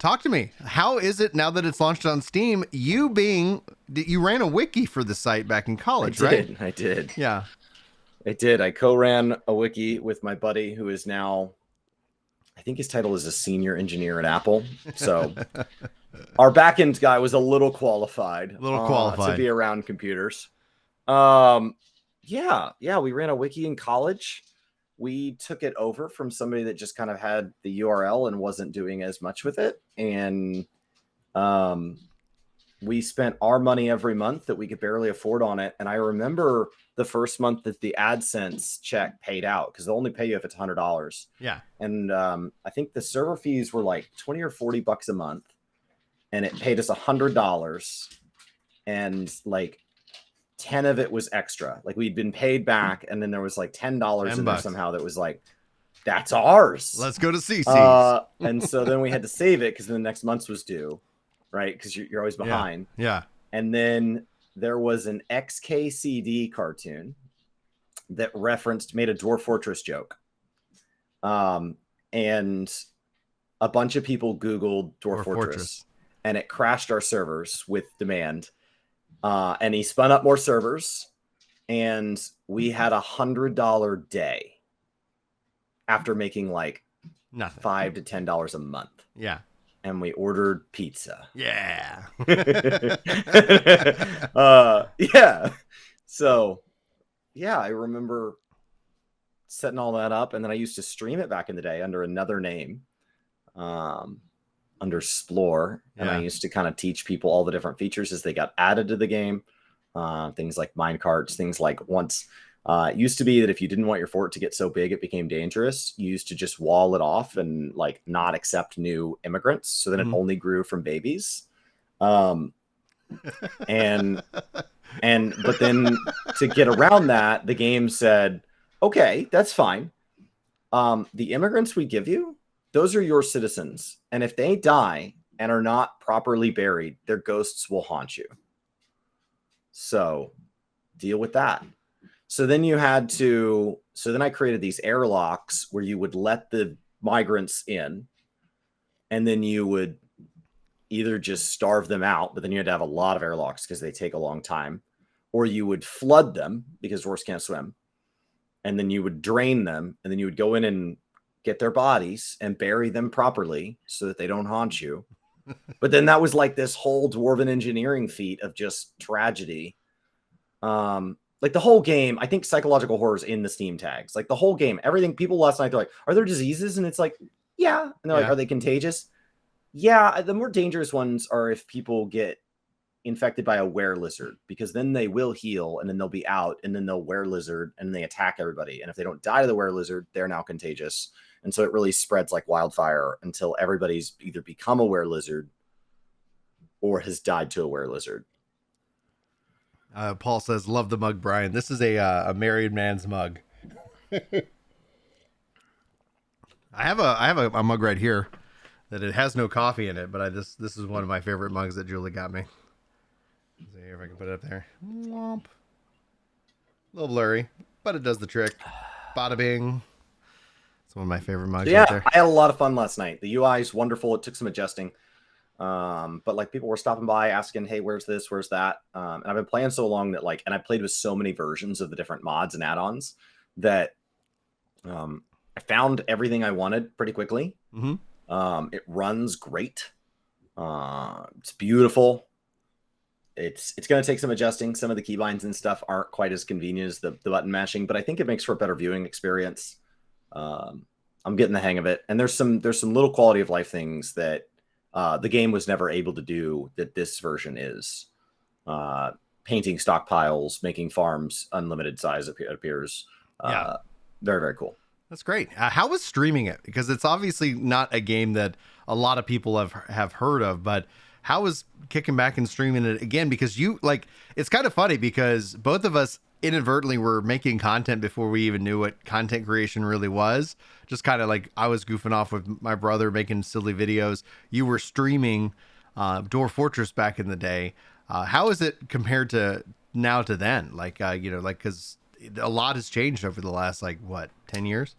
talk to me. How is it now that it's launched on Steam? You ran a wiki for the site back in college, right? I did. Yeah. I did. I co-ran a wiki with my buddy who is now, I think his title is a senior engineer at Apple. So our backend guy was a little qualified, to be around computers. Yeah, we ran a wiki in college. We took it over from somebody that just kind of had the URL and wasn't doing as much with it. And we spent our money every month that we could barely afford on it. And I remember the first month that the AdSense check paid out, because they'll only pay you if it's $100. Yeah. And I think the server fees were like 20 or 40 bucks a month. And it paid us $100. And like 10 of it was extra. Like we'd been paid back. And then there was like $10 in there somehow that was like, that's ours. Let's go to CC's. And so then we had to save it because the next month's was due. Right, because you're always behind. Yeah. And then there was an XKCD cartoon that made a Dwarf Fortress joke. And a bunch of people Googled Dwarf Fortress, and it crashed our servers with demand. And he spun up more servers, and we had $100 day after making like nothing, $5 to $10 a month. Yeah. And we ordered pizza. Yeah. Yeah. So, yeah, I remember setting all that up. And then I used to stream it back in the day under another name, under Splore. And I used to kind of teach people all the different features as they got added to the game. Things like minecarts, things like once... it used to be that if you didn't want your fort to get so big it became dangerous, you used to just wall it off and like not accept new immigrants. So then it only grew from babies. But then to get around that, the game said, okay, that's fine. The immigrants we give you, those are your citizens. And if they die and are not properly buried, their ghosts will haunt you. So deal with that. So then I created these airlocks where you would let the migrants in, and then you would either just starve them out, but then you had to have a lot of airlocks because they take a long time, or you would flood them because dwarves can't swim. And then you would drain them, and then you would go in and get their bodies and bury them properly so that they don't haunt you. But then that was like this whole dwarven engineering feat of just tragedy. Like the whole game, I think psychological horror is in the Steam tags. Like the whole game, everything. People last night, they're like, are there diseases? And it's like, yeah. And they're like, are they contagious? Yeah. The more dangerous ones are if people get infected by a were-lizard, because then they will heal and then they'll be out and then they'll were-lizard and they attack everybody. And if they don't die to the were-lizard, they're now contagious. And so it really spreads like wildfire until everybody's either become a were-lizard or has died to a were-lizard. Paul says, love the mug, Brian. This is a married man's mug. I have a mug right here that it has no coffee in it, but this is one of my favorite mugs that Julie got me. Let's see if I can put it up there. Womp. A little blurry, but it does the trick. Bada bing. It's one of my favorite mugs right there. I had a lot of fun last night. The UI is wonderful. It took some adjusting. But like people were stopping by asking, hey, where's this, where's that? And I've been playing so long that and I played with so many versions of the different mods and add-ons that I found everything I wanted pretty quickly. It runs great. It's beautiful. It's going to take some adjusting. Some of the keybinds and stuff aren't quite as convenient as the button mashing, but I think it makes for a better viewing experience. I'm getting the hang of it. And there's some little quality of life things that the game was never able to do that this version is. Painting stockpiles, making farms unlimited size appears. Very, very cool. That's great. How was streaming it? Because it's obviously not a game that a lot of people have heard of, but how was kicking back and streaming it again? Because it's kind of funny because both of us inadvertently were making content before we even knew what content creation really was. Just kind of like I was goofing off with my brother making silly videos. You were streaming Dwarf Fortress back in the day. How is it compared to now to then? Because a lot has changed over the last 10 years?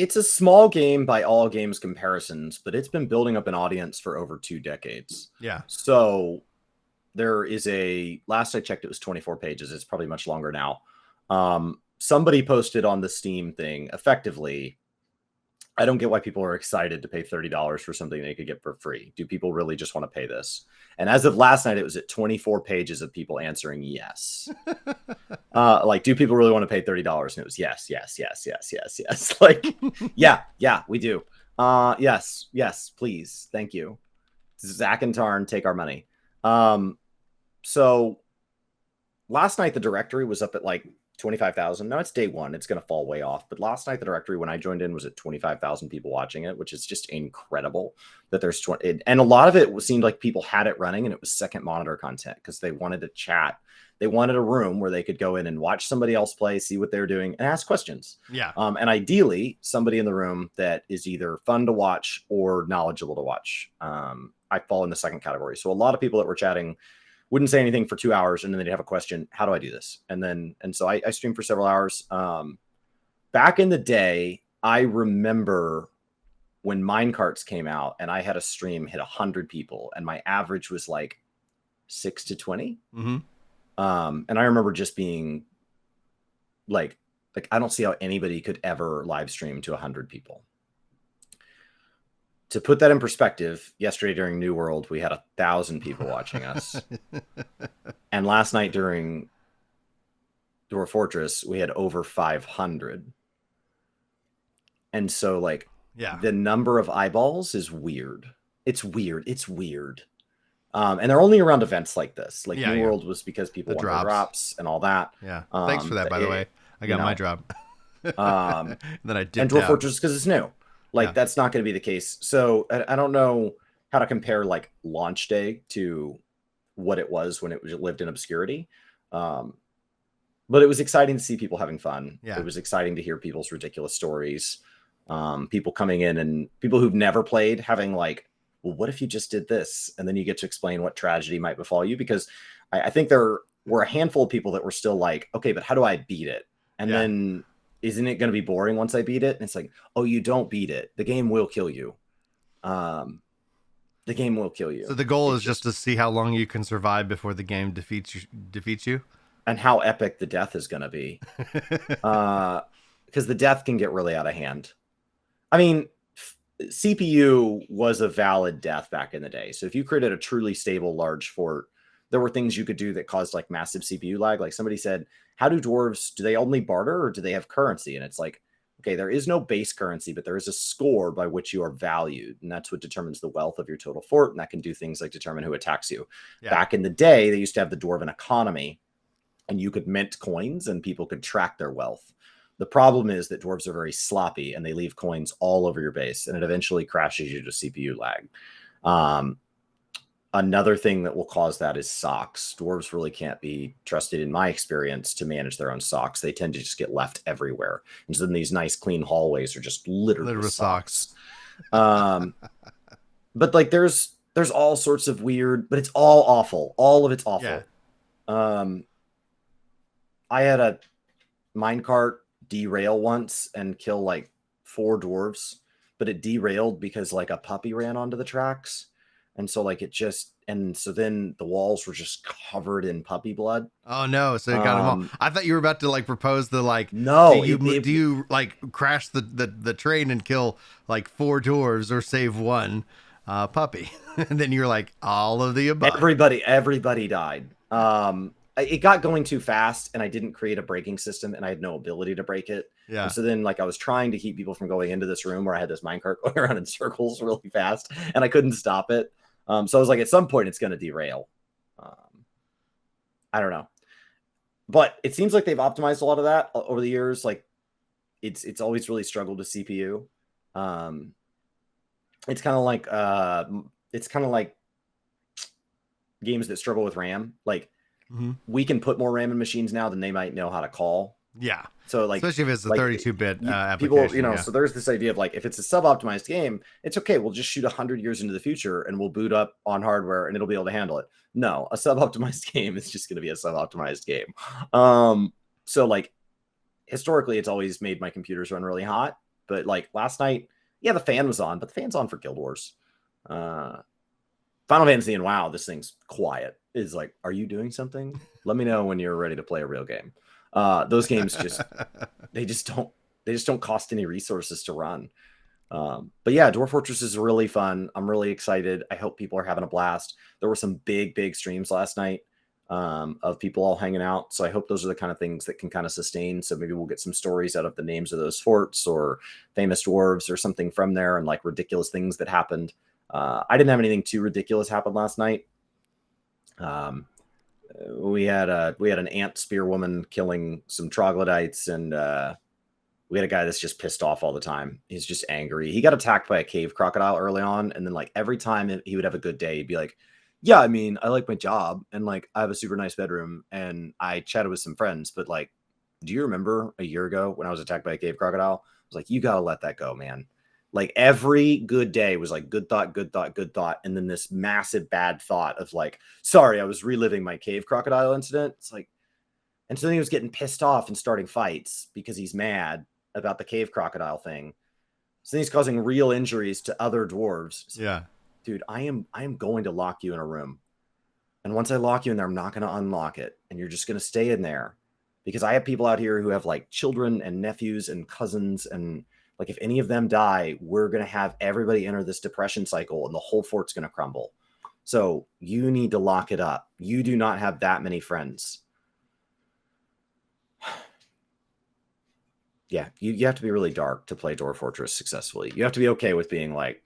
It's a small game by all games comparisons, but it's been building up an audience for over 2 decades. Yeah. So there is last I checked, it was 24 pages. It's probably much longer now. Somebody posted on the Steam thing, effectively, I don't get why people are excited to pay $30 for something they could get for free. Do people really just want to pay this? And as of last night, it was at 24 pages of people answering yes. Like, do people really want to pay $30? And it was yes, yes, yes, yes, yes, yes. Like, yeah, we do. Yes, please. Thank you. Zach and Tarn, take our money. So last night, the directory was up at like 25,000. Now it's day one. It's going to fall way off. But last night, the directory, when I joined in, was at 25,000 people watching it, which is just incredible that there's 20. And a lot of it seemed like people had it running and it was second monitor content because they wanted to chat. They wanted a room where they could go in and watch somebody else play, see what they're doing, and ask questions. Yeah. And ideally, somebody in the room that is either fun to watch or knowledgeable to watch. I fall in the second category. So a lot of people that were chatting wouldn't say anything for 2 hours, and then they'd have a question. How do I do this? And so I streamed for several hours. Back in the day, I remember when Minecarts came out, and I had a stream hit 100 people, and my average was like 6 to 20. Mm-hmm. And I remember just being like I don't see how anybody could ever live stream to 100 people. To put that in perspective, yesterday during New World, we had 1,000 people watching us. And last night during Dwarf Fortress, we had over 500. And so, like, the number of eyeballs is weird. It's weird. And they're only around events like this. Like, New World was because people want their drops and all that. Yeah. Thanks for that, by the way. I got my drop. Then I dipped and Dwarf Fortress because it's new. Like, that's not going to be the case. So I don't know how to compare like launch day to what it was when it lived in obscurity. But it was exciting to see people having fun. Yeah. It was exciting to hear people's ridiculous stories. People coming in and people who've never played having like, well, what if you just did this? And then you get to explain what tragedy might befall you. Because I think there were a handful of people that were still like, okay, but how do I beat it? And then isn't it going to be boring once I beat it? And it's like, oh, you don't beat it. The game will kill you. The game will kill you. So the goal is just to see how long you can survive before the game defeats you. And how epic the death is going to be. Because the death can get really out of hand. I mean, CPU was a valid death back in the day. So if you created a truly stable large fort, there were things you could do that caused like massive CPU lag. Like somebody said, how do dwarves, do they only barter or do they have currency? And it's like, okay, there is no base currency, but there is a score by which you are valued. And that's what determines the wealth of your total fort. And that can do things like determine who attacks you. Yeah. Back in the day, they used to have the dwarven economy and you could mint coins and people could track their wealth. The problem is that dwarves are very sloppy and they leave coins all over your base and it eventually crashes you to CPU lag. Another thing that will cause that is socks. Dwarves really can't be trusted, in my experience, to manage their own socks. They tend to just get left everywhere. And so then these nice, clean hallways are just littered with socks. But like there's all sorts of weird, but it's all awful. All of it's awful. Yeah. I had a minecart derail once and kill like 4 dwarves, but it derailed because like a puppy ran onto the tracks. And so like it just, and so then the walls were just covered in puppy blood. Oh no. So it got them all. I thought you were about to like propose the like, no, do you like crash the train and kill like 4 dwarves or save 1 puppy? And then you're like all of the above. Everybody died. It got going too fast and I didn't create a braking system and I had no ability to break it. Yeah. And so then like I was trying to keep people from going into this room where I had this minecart going around in circles really fast and I couldn't stop it. So I was like, at some point it's going to derail. I don't know, but it seems like they've optimized a lot of that over the years. Like it's always really struggled with CPU. It's kind of like games that struggle with RAM. Like we can put more RAM in machines now than they might know how to call. Yeah. So like, especially if it's a 32-bit application. People, you know, so there's this idea of like, if it's a sub-optimized game, it's okay. We'll just shoot 100 years into the future and we'll boot up on hardware and it'll be able to handle it. No, a sub-optimized game is just going to be a sub-optimized game. So like historically, it's always made my computers run really hot. But like last night, yeah, the fan was on, but the fan's on for Guild Wars. Final Fantasy and WoW, this thing's quiet. Is like, are you doing something? Let me know when you're ready to play a real game. Those games just they just don't cost any resources to run. But yeah, Dwarf Fortress is really fun. I'm really excited. I hope people are having a blast. There were some big streams last night of people all hanging out. So I hope those are the kind of things that can kind of sustain. So maybe we'll get some stories out of the names of those forts or famous dwarves or something from there, and like ridiculous things that happened. I didn't have anything too ridiculous happen last night. We had an ant spear woman killing some troglodytes, and we had a guy that's just pissed off all the time. He's just angry. He got attacked by a cave crocodile early on, and then like every time he would have a good day, he'd be like, yeah, I mean, I like my job, and like I have a super nice bedroom, and I chatted with some friends, but like, do you remember a year ago when I was attacked by a cave crocodile? I was like, you gotta let that go, man. Like every good day was like good thought, good thought, good thought, and then this massive bad thought of like, sorry, I was reliving my cave crocodile incident. It's like, and so then he was getting pissed off and starting fights because he's mad about the cave crocodile thing. So then he's causing real injuries to other dwarves. So, yeah, dude, I am going to lock you in a room, and once I lock you in there, I'm not going to unlock it, and you're just going to stay in there, because I have people out here who have like children and nephews and cousins, and like if any of them die, we're going to have everybody enter this depression cycle, and the whole fort's going to crumble. So you need to lock it up. You do not have that many friends. Yeah, you have to be really dark to play Dwarf Fortress successfully. You have to be okay with being like,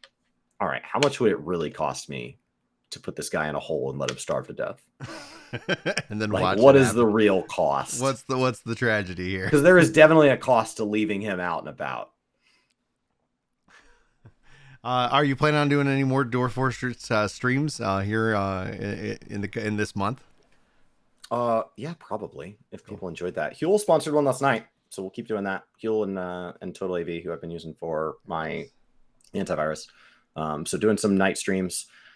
all right, how much would it really cost me to put this guy in a hole and let him starve to death? and then Like, watch what it is happen. the real cost? What's the tragedy here? Because there is definitely a cost to leaving him out and about. Are you planning on doing any more Dwarf Fortress streams here in this month? Yeah, probably. If people enjoyed that, Huel sponsored one last night, so we'll keep doing that. Huel and Total AV, who I've been using for my antivirus. So doing some night streams.